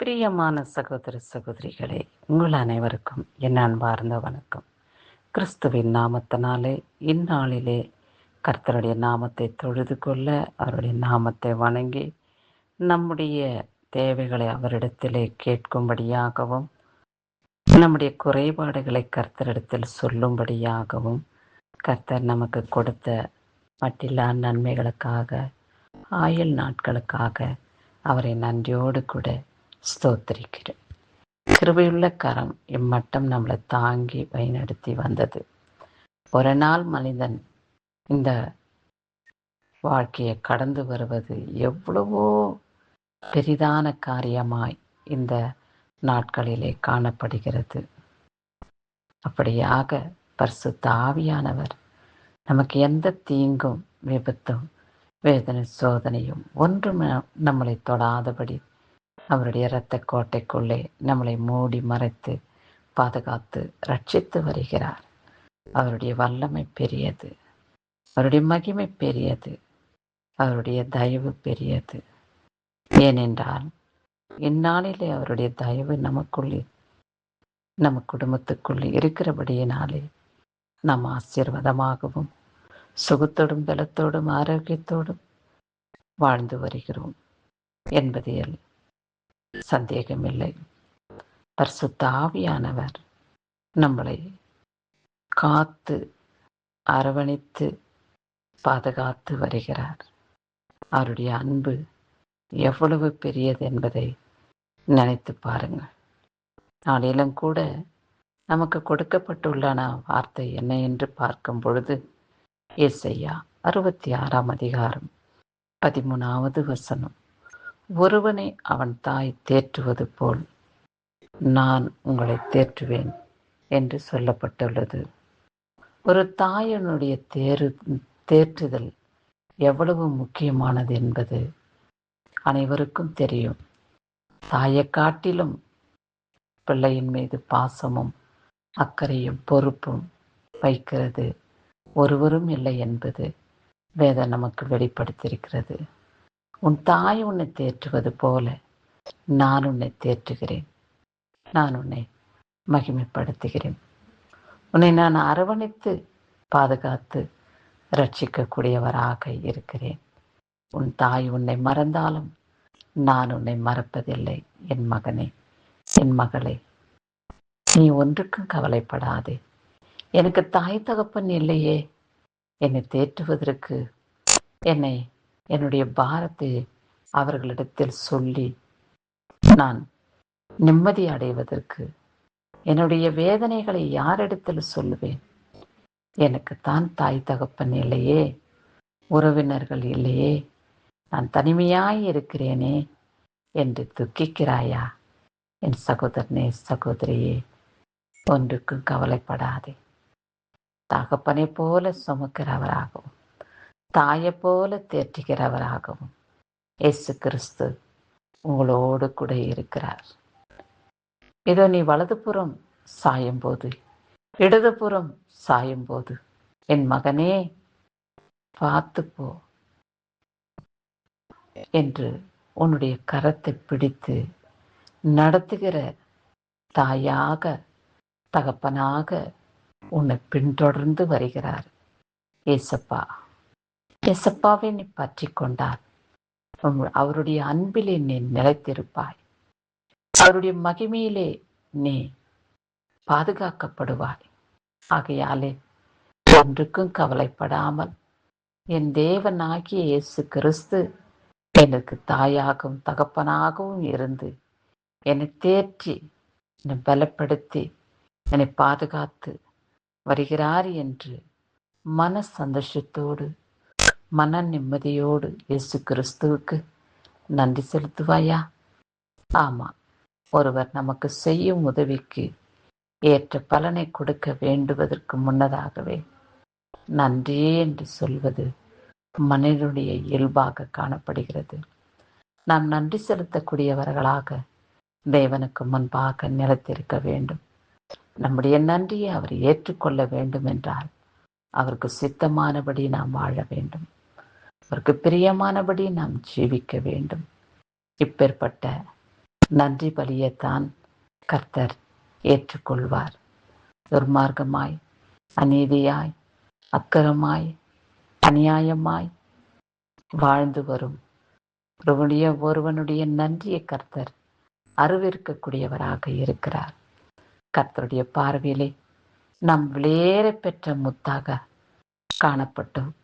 பிரியமான சகோதர சகோதரிகளே, உங்கள் அனைவருக்கும் என் அன்பார்ந்த வணக்கம். கிறிஸ்துவின் நாமத்தினாலே இந்நாளிலே கர்த்தருடைய நாமத்தை தொழுது கொள்ள, அவருடைய நாமத்தை வணங்கி நம்முடைய தேவைகளை அவரிடத்திலே கேட்கும்படியாகவும், நம்முடைய குறைபாடுகளை கர்த்தரிடத்தில் சொல்லும்படியாகவும், கர்த்தர் நமக்கு கொடுத்த மட்டில்லா நன்மைகளுக்காக, ஆயுள் நாட்களுக்காக அவரை நன்றியோடு கூட ஸ்தோத்திரிக்கிறேன். கிருபையுள்ள கரம் இம்மட்டம் நம்மளை தாங்கி வழிநடத்தி வந்தது. ஒரு நாள் மனிதன் இந்த வாழ்க்கையை கடந்து வருவது எவ்வளவோ பெரிதான காரியமாய் இந்த நாட்களிலே காணப்படுகிறது. அப்படியாக பரிசுத்த ஆவியானவர் நமக்கு எந்த தீங்கும், விபத்தும், வேதனை, சோதனையும் ஒன்றும் நம்மளை தொடாதபடி அவருடைய இரத்த கோட்டைக்குள்ளே நம்மளை மூடி மறைத்து பாதுகாத்து ரட்சித்து வருகிறார். அவருடைய வல்லமை பெரியது, அவருடைய மகிமை பெரியது, அவருடைய தயவு பெரியது. ஏனென்றால் இந்நாளிலே அவருடைய தயவு நமக்குள்ளே, நம்ம குடும்பத்துக்குள்ளே இருக்கிறபடியினாலே நாம் ஆசீர்வாதமாகவும் சுகத்தோடும் பலத்தோடும் ஆரோக்கியத்தோடும் வாழ்ந்து வருகிறோம் என்பதில் சந்தேகமில்லை. பரிசுத்த ஆவியானவர் நம்மளை காத்து அரவணைத்து பாதுகாத்து வருகிறார். அவருடைய அன்பு எவ்வளவு பெரியது என்பதை நினைத்து பாருங்கள். நாளிலும் கூட நமக்கு கொடுக்கப்பட்டுள்ள வார்த்தை என்ன என்று பார்க்கும் பொழுது, ஏசாயா 66 அதிகாரம் 13வது வசனம், ஒருவனை அவன் தாய் தேற்றுவது போல் நான் உங்களை தேற்றுவேன் என்று சொல்லப்பட்டுள்ளது. ஒரு தாயினுடைய தேற்றுதல் எவ்வளவு முக்கியமானது என்பது அனைவருக்கும் தெரியும். தாயை காட்டிலும் பிள்ளையின் மீது பாசமும் அக்கறையும் பொறுப்பும் வைக்கிறது ஒருவரும் இல்லை என்பது வேதம் நமக்கு வெளிப்படுத்தியிருக்கிறது. உன் தாய் உன்னை தேற்றுவது போல நான் உன்னை தேற்றுகிறேன், நான் உன்னை மகிமைப்படுத்துகிறேன், உன்னை நான் அரவணைத்து பாதுகாத்து ரட்சிக்கக்கூடியவராக இருக்கிறேன். உன் தாய் உன்னை மறந்தாலும் நான் உன்னை மறப்பதில்லை. என் மகனே, என் மகளே, நீ ஒன்றுக்கும் கவலைப்படாதே. எனக்கு தாய் தகப்பன் இல்லையே என்னை தேற்றுவதற்கு, என்னுடைய பாரத்தை அவர்களிடத்தில் சொல்லி நான் நிம்மதி அடைவதற்கு, என்னுடைய வேதனைகளை யாரிடத்தில் சொல்லுவேன்? எனக்கு தான் தாய் தகப்பன் இல்லையே, உறவினர்கள் இல்லையே, நான் தனிமையாய் இருக்கிறேனே என்று துக்கிக்கிறாயா? என் சகோதரனே, சகோதரியே, ஒன்றுக்கும் கவலைப்படாதே. தகப்பனை போல சுமக்கிறவராகவும் தாயை போல தேற்றுகிறவராகவும் இயேசு கிறிஸ்து உங்களோடு கூட இருக்கிறார். இதோ நீ வலதுபுறம் சாயும் போது, இடதுபுறம் சாயும் போது, என் மகனே பார்த்து போ என்று உன்னுடைய கரத்தை பிடித்து நடத்துகிற தாயாக, தகப்பனாக உன்னை பின்தொடர்ந்து வருகிறார் ஏசப்பா. ஏசப்பாவை நீ பற்றி கொண்டால் அவருடைய அன்பிலே நீ நிலைத்திருப்பாய். அவருடைய மகிமையிலே நீ பாதுகாக்கப்படுவாய். ஆகையாலே ஒன்றுக்கும் கவலைப்படாமல் என் தேவனாகிய இயேசு கிறிஸ்து எனக்கு தாயாகவும் தகப்பனாகவும் இருந்து என்னை தேற்றி, என்னை பலப்படுத்தி, என்னை பாதுகாத்து வருகிறார் என்று மன சந்தோஷத்தோடு, மன நிம்மதியோடு இயேசு கிறிஸ்துவுக்கு நன்றி செலுத்துவாயா? ஆமா, ஒருவர் நமக்கு செய்யும் உதவிக்கு ஏற்ற பலனை கொடுக்க வேண்டுவதற்கு முன்னதாகவே நன்றி என்று சொல்வது மனிதனுடைய இயல்பாக காணப்படுகிறது. நாம் நன்றி செலுத்தக்கூடியவர்களாக தேவனுக்கு முன்பாக நிலைத்திருக்க வேண்டும். நம்முடைய நன்றியை அவர் ஏற்றுக்கொள்ள வேண்டும் என்றால் அவருக்கு சித்தமானபடி நாம் வாழ வேண்டும். அவருக்கு பிரியமானபடி நாம் ஜீவிக்க வேண்டும். இப்பேற்பட்ட நன்றி பலியைத்தான் கர்த்தர் ஏற்றுக்கொள்வார். துர்மார்க்கமாய், அநீதியாய், அக்கிரமாய், அநியாயமாய் வாழ்ந்து வரும் ஒருவனுடைய நன்றியை கர்த்தர் அருவருக்கக்கூடியவராக இருக்கிறார். கர்த்தருடைய பார்வையிலே நாம் விலையேற பெற்ற முத்தாக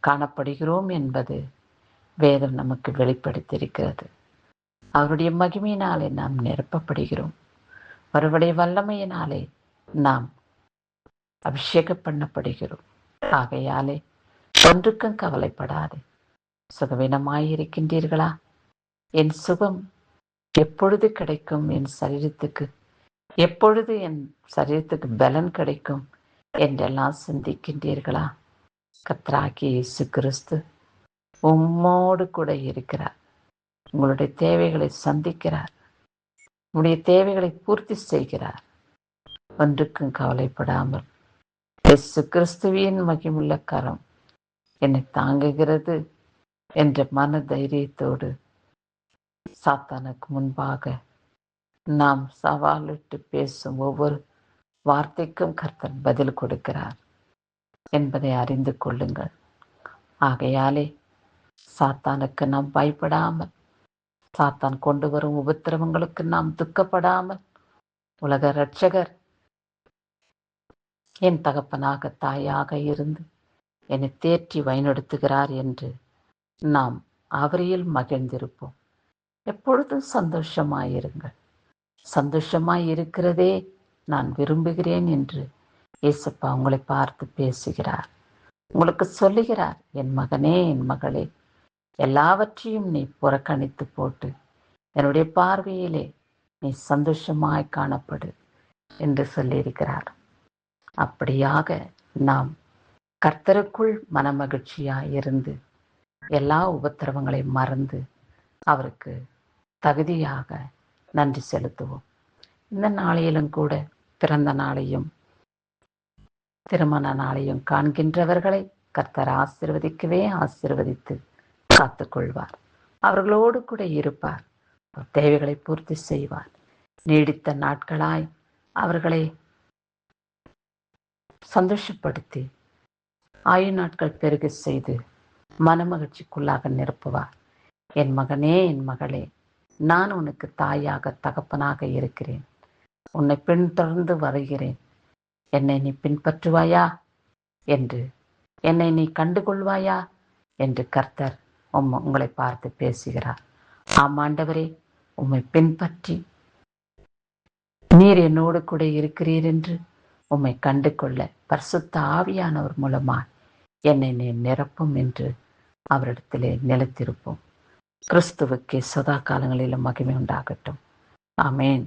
காணப்படுகிறோம் என்பது வேதம் நமக்கு வெளிப்படுத்தியிருக்கிறது. அவருடைய மகிமையினாலே நாம் நிரப்பப்படுகிறோம். அவருடைய வல்லமையினாலே நாம் அபிஷேகம் பண்ணப்படுகிறோம். ஆகையாலே ஒன்றுக்கும் கவலைப்படாது. சுகவீனமாயிருக்கின்றீர்களா? என் சுகம் எப்பொழுது கிடைக்கும்? என் சரீரத்துக்கு பலன் கிடைக்கும் என்றெல்லாம் சிந்திக்கின்றீர்களா? கர்த்தராகிய இயேசு கிறிஸ்து உம்மோடு கூட இருக்கிறார். உங்களுடைய தேவைகளை சந்திக்கிறார். உங்களுடைய தேவைகளை பூர்த்தி செய்கிறார். ஒன்றுக்கும் கவலைப்படாமல் இயேசு கிறிஸ்துவின் மகிமுள்ள கரம் என்னை தாங்குகிறது என்ற மன தைரியத்தோடு சாத்தானுக்கு முன்பாக நாம் சவாலிட்டு பேசும் ஒவ்வொரு வார்த்தைக்கும் கர்த்தர் பதில் கொடுக்கிறார் என்பதை அறிந்து கொள்ளுங்கள். ஆகையாலே சாத்தானுக்கு நாம் பயப்படாமல், சாத்தான் கொண்டு வரும் உபத்திரவங்களுக்கு நாம் துக்கப்படாமல், உலக இரட்சகர் என் தகப்பனாக தாயாக இருந்து என்னை தேற்றி வழிநடத்துகிறார் என்று நாம் அவரையில் மகிழ்ந்திருப்போம். எப்பொழுதும் சந்தோஷமாயிருங்கள். சந்தோஷமாயிருக்கிறதே நான் விரும்புகிறேன் என்று இயேசப்பா உங்களை பார்த்து பேசுகிறார். உங்களுக்கு சொல்லுகிறார், என் மகனே, என் மகளே, எல்லாவற்றையும் நீ புறக்கணித்து போட்டு என்னுடைய பார்வையிலே நீ சந்தோஷமாய் காணப்படு என்று சொல்லியிருக்கிறார். அப்படியாக நாம் கர்த்தருக்குள் மனமகிழ்ச்சியாய் இருந்து எல்லா உபத்திரவங்களையும் மறந்து அவருக்கு தகுதியாக நன்றி செலுத்துவோம். இந்த நாளையிலும் கூட பிறந்த நாளையும் திருமண நாளையும் காண்கின்றவர்களை கர்த்தர் ஆசீர்வதித்து காத்துக்கொள்வார். அவர்களோடு கூட இருப்பார். தேவைகளை பூர்த்தி செய்வார். நீடித்த நாட்களாய் அவர்களை சந்தோஷப்படுத்தி ஆயு நாட்கள் பெருக செய்து மனமகிழ்ச்சிக்குள்ளாக நிரப்புவார். என் மகனே, என் மகளே, நான் உனக்கு தாயாக தகப்பனாக இருக்கிறேன். உன்னை பின்தொடர்ந்து வருகிறேன். என்னை நீ பின்பற்றுவாயா என்று, என்னை நீ கண்டுகொள்வாயா என்று கர்த்தர் உங்களை பார்த்து பேசுகிறார். ஆமாண்டவரே, உம்மை பின்பற்றி நீர் என்னோடு கூட இருக்கிறீர் என்று உம்மை கண்டு கொள்ள பரிசுத்த ஆவியானவர் மூலமாய் என்னை நீ நிரப்பும் என்று அவரிடத்திலே நிலைத்திருப்போம். கிறிஸ்துவுக்கே சதா காலங்களிலும் மகிமை உண்டாகட்டும். ஆமேன்.